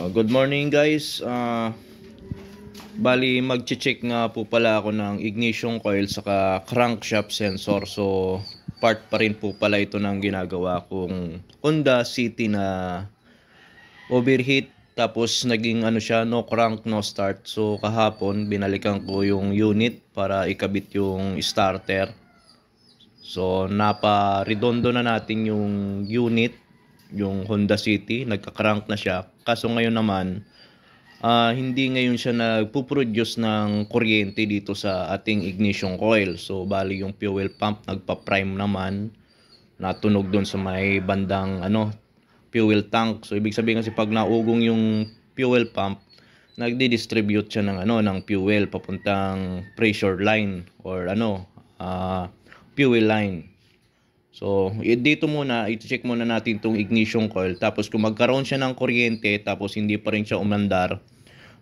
Good morning guys. Bali magche-check nga po pala ako ng ignition coil saka crankshaft sensor. So part pa rin po pala ito ng ginagawa kong Honda City na overheat, tapos naging siya, no crank no start. So kahapon binalikan ko yung unit para ikabit yung starter. So napa-redondo na natin yung unit, yung Honda City, nagka-crank na siya. Kaso ngayon naman, hindi ngayon siya nagpo-produce ng kuryente dito sa ating ignition coil. So bali yung fuel pump nagpa-prime naman, natunog doon sa may bandang fuel tank. So ibig sabihin kasi pag naugong yung fuel pump, nagdi-distribute siya ng fuel papuntang pressure line or fuel line. So, dito muna, i-check muna natin itong ignition coil. Tapos kung magkaroon siya ng kuryente, tapos hindi pa rin siya umandar,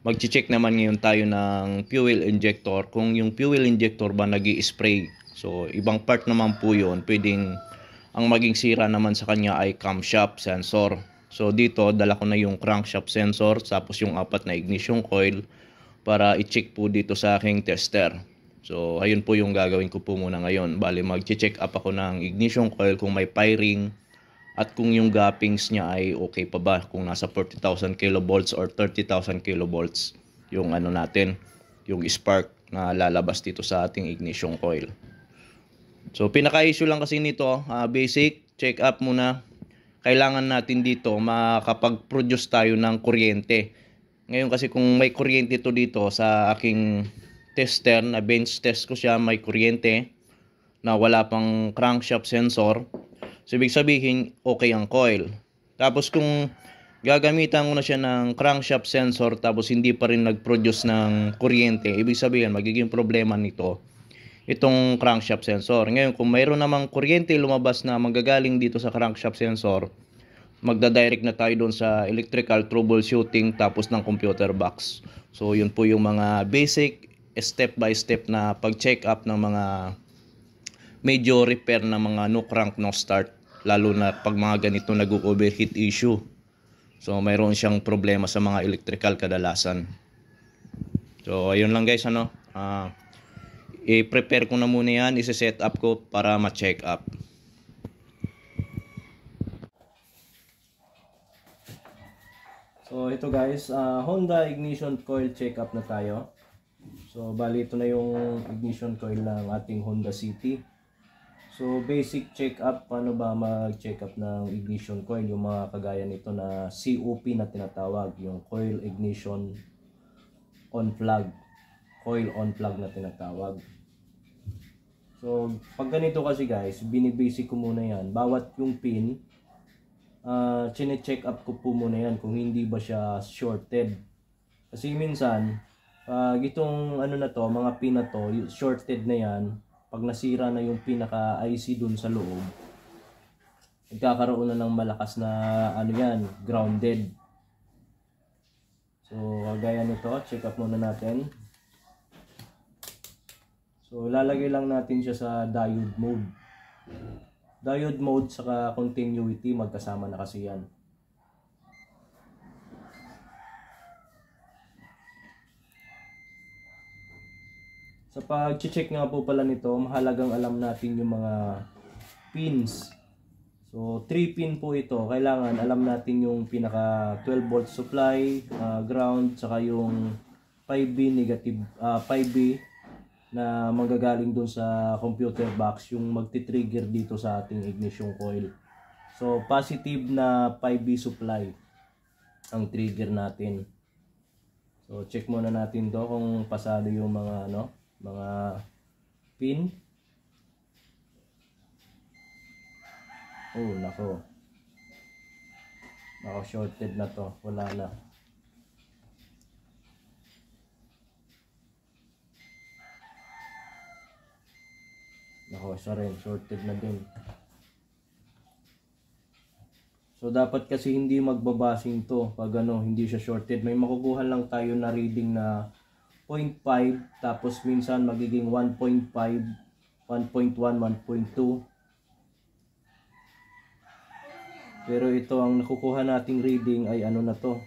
mag-check naman ngayon tayo ng fuel injector. Kung yung fuel injector ba nag-i-spray. So, ibang part naman po yun. Pwedeng, ang maging sira naman sa kanya ay camshaft sensor. So, dito, dala ko na yung crankshaft sensor, tapos yung 4 na ignition coil, para i-check po dito sa aking tester. So, ayun po yung gagawin ko po muna ngayon. Bali, mag-check up ako ng ignition coil kung may firing at kung yung gappings niya ay okay pa ba, kung nasa 40,000 kilovolts or 30,000 kilovolts yung natin, yung spark na lalabas dito sa ating ignition coil. So, pinaka-issue lang kasi nito, basic check up muna. Kailangan natin dito makapag-produce tayo ng kuryente. Ngayon kasi kung may kuryente to dito sa aking tester, na bench test ko siya, may kuryente na wala pang crankshaft sensor. So ibig sabihin okay ang coil. Tapos kung gagamitan ko na siya ng crankshaft sensor tapos hindi pa rin nag-produce ng kuryente, ibig sabihin magiging problema nito itong crankshaft sensor. Ngayon kung mayroon namang kuryente lumabas na manggagaling dito sa crankshaft sensor, magda-direct na tayo doon sa electrical troubleshooting tapos ng computer box. So yun po yung mga basic step by step na pag-check up ng mga major repair na mga no crank no start, lalo na pag mga ganito nag-overheat issue. So mayroon siyang problema sa mga electrical kadalasan. So ayun lang guys, i-prepare ko na muna yan, i-set up ko para ma-check up. So ito guys, Honda ignition coil check up na tayo. So bali ito na yung ignition coil ng ating Honda City. So basic check up, paano ba mag-check up ng ignition coil, yung mga kagaya nito na COP na tinatawag, yung coil ignition on plug, coil on plug na tinatawag. So pag ganito kasi guys, binibasic ko muna yan, bawat yung pin, chine-check up ko po muna yan kung hindi ba siya shorted. Kasi minsan itong na to, mga pin na to, shorted na yan, pag nasira na yung pinaka IC dun sa loob, nagkakaroon na ng malakas na yan, grounded. So gaya nito, check up muna natin. So lalagay lang natin siya sa diode mode. Diode mode saka continuity, magkasama na kasi yan. Sa pag-check nga po pala nito, mahalagang alam natin yung mga pins. So 3 pin po ito. Kailangan alam natin yung pinaka 12 volt supply, ground, saka yung 5B negative, 5B na manggagaling dun sa computer box, yung magti-trigger dito sa ating ignition coil. So positive na 5B supply ang trigger natin. So check muna natin to kung pasado yung mga mga pin. Oh, nako. Shorted na to. Wala na. Nako, sorry, shorted na din. So dapat kasi hindi magbabasing to pag hindi siya shorted. May makukuha lang tayo na reading na 0.5, tapos minsan magiging 1.5, 1.1, 1.2. Pero ito ang nakukuha nating reading ay na to,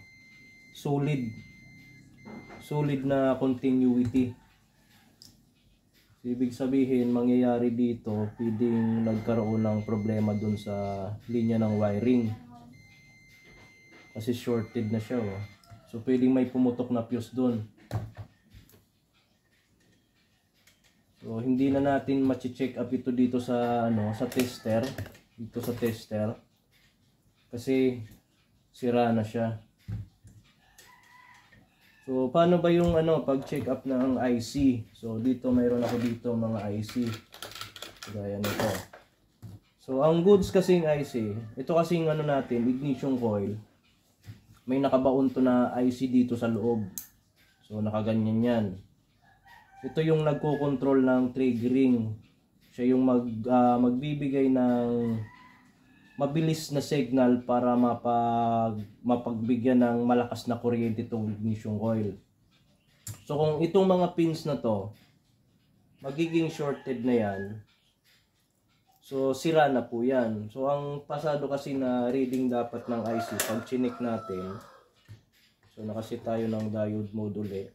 solid na continuity. Ibig sabihin, mangyayari dito, pwedeng nagkaroon ng problema dun sa linya ng wiring. Kasi shorted na siya, oh. So pwedeng may pumutok na fuse dun. So hindi na natin ma-check up ito dito sa sa tester, kasi sira na siya. So paano ba yung pag-check up ng IC? So dito mayroon ako dito mga IC. Gaya nito. So ang goods kasing IC, ito kasing natin, ignition coil. May nakabaon to na IC dito sa loob. So nakaganyan yan. Ito yung nagko-control ng triggering. Siya yung magbibigay ng mabilis na signal para mapagbigyan ng malakas na kuryente itong ignition coil. So kung itong mga pins na to magiging shorted na yan, so sira na po yan. So ang pasado kasi na reading dapat ng IC, pag chinik natin, so nakasit tayo ng diode mode ulit.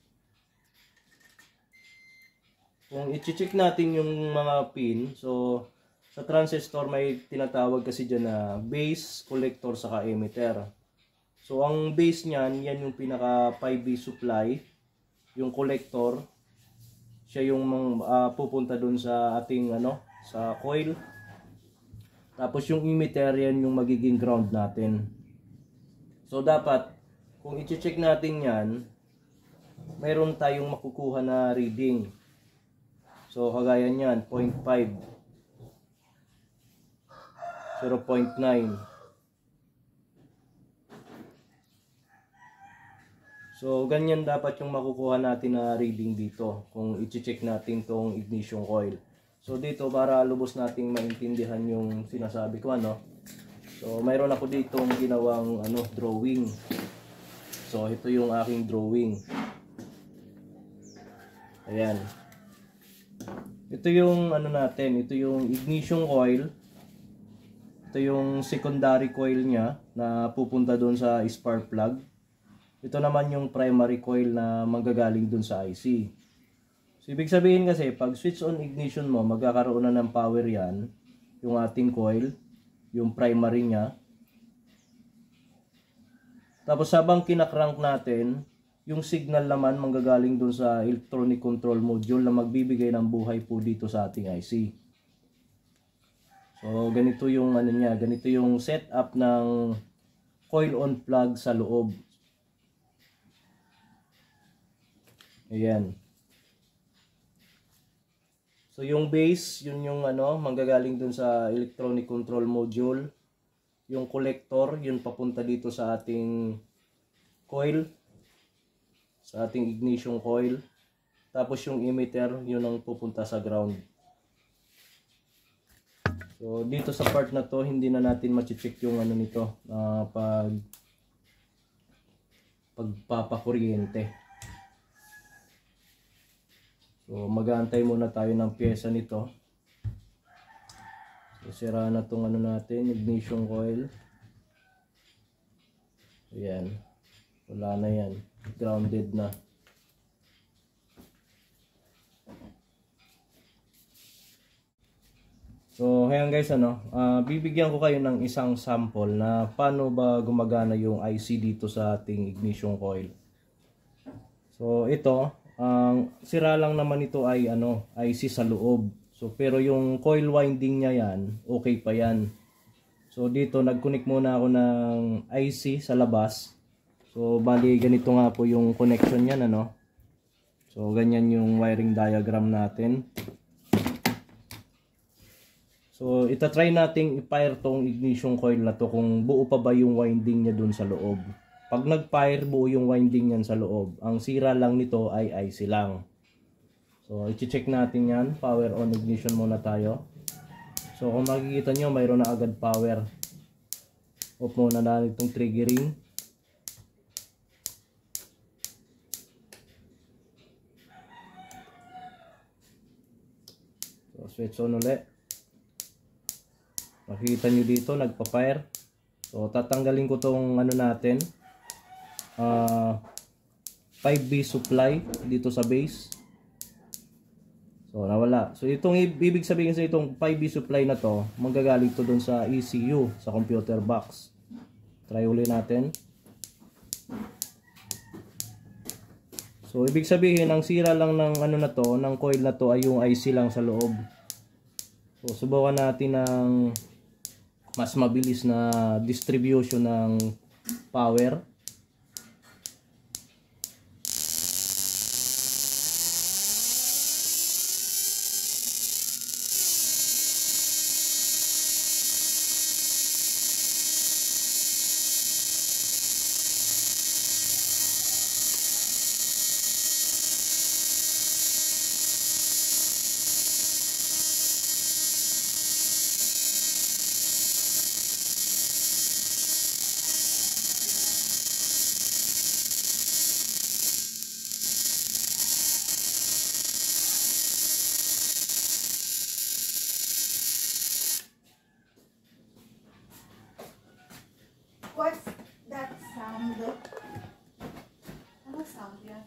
Kung i-check natin yung mga pin, so sa transistor may tinatawag kasi dyan na base, collector, saka emitter. So ang base niyan, yan yung pinaka 5V supply. Yung collector, siya yung pupunta dun sa ating sa coil. Tapos yung emitter, yan yung magiging ground natin. So dapat, kung i-check natin yan, mayroon tayong makukuha na reading. So kagaya niyan, 0.5, 0.9. So ganyan dapat yung makukuha natin na reading dito kung i-check natin tong ignition coil. So dito, para lubos nating maintindihan yung sinasabi ko, so mayroon ako ditong ginawang drawing. So ito yung aking drawing. Ayan. Ito yung natin, ito yung ignition coil. Ito yung secondary coil niya na pupunta doon sa spark plug. Ito naman yung primary coil na manggagaling doon sa IC. So ibig sabihin kasi, pag switch on ignition mo, magkakaroon na ng power yan, yung ating coil, yung primary niya. Tapos habang kinakrank natin, yung signal naman manggagaling dun sa electronic control module na magbibigay ng buhay po dito sa ating IC. So ganito yung niya, ganito yung setup ng coil on plug sa loob. Ayan. So yung base, yun yung manggagaling dun sa electronic control module. Yung collector, yun papunta dito sa ating coil, sa ating ignition coil. Tapos yung emitter, yun ang pupunta sa ground. So dito sa part na to, hindi na natin ma-check yung nito, pagpapakuryente. So mag-aantay muna tayo ng pyesa nito. So sira na tong natin, ignition coil. Ayan. Wala na yan. Grounded na. So ayan guys, bibigyan ko kayo ng isang sample na paano ba gumagana yung IC dito sa ating ignition coil. So ito, ang sira lang naman ito ay IC sa loob. So pero yung coil winding niya yan, okay pa yan. So dito nag-connect muna ako ng IC sa labas. So bali ganito nga po yung connection niyan, So ganyan yung wiring diagram natin. So itatry nating i-fire tong ignition coil na to kung buo pa ba yung winding niya dun sa loob. Pag nag-fire, buo yung winding niyan sa loob. Ang sira lang nito ay IC lang. So i-check natin yan. Power on ignition muna tayo. So kung makikita nyo, mayroon na agad power. Off muna na itong triggering. So switch on ulit. Makikita nyo dito, nagpa-fire. So tatanggalin ko tong natin, 5B supply dito sa base. So nawala. So itong ibig sabihin sa itong 5B supply na to, manggagaling to doon sa ECU, sa computer box. Try uli natin. So ibig sabihin ang sira lang ng ano na to, ng coil na to ay yung IC lang sa loob. So subukan natin ng mas mabilis na distribution ng power. What's that sound? Ano sound yan?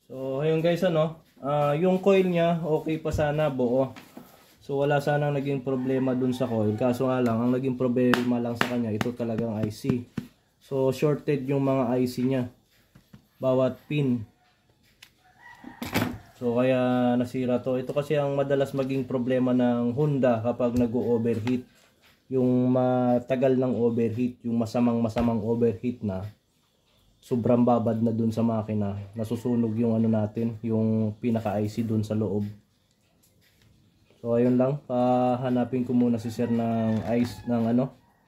So ayun guys, ano, yung coil niya okay pa sana, buo. So wala sanang naging problema dun sa coil. Kaso nga lang, ang naging problema lang sa kanya, ito talagang IC. So shorted yung mga IC niya, bawat pin. So kaya nasira to. Ito kasi ang madalas maging problema ng Honda kapag nag-overheat. Yung matagal ng overheat, yung masamang overheat na, sobrang babad na dun sa makina, nasusunog yung ano natin, yung pinaka IC dun sa loob. So ayun lang, hanapin ko muna si sir ng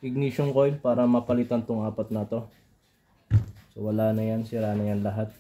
ignition coil para mapalitan tong apat na to. So wala na yan, sira na yan lahat.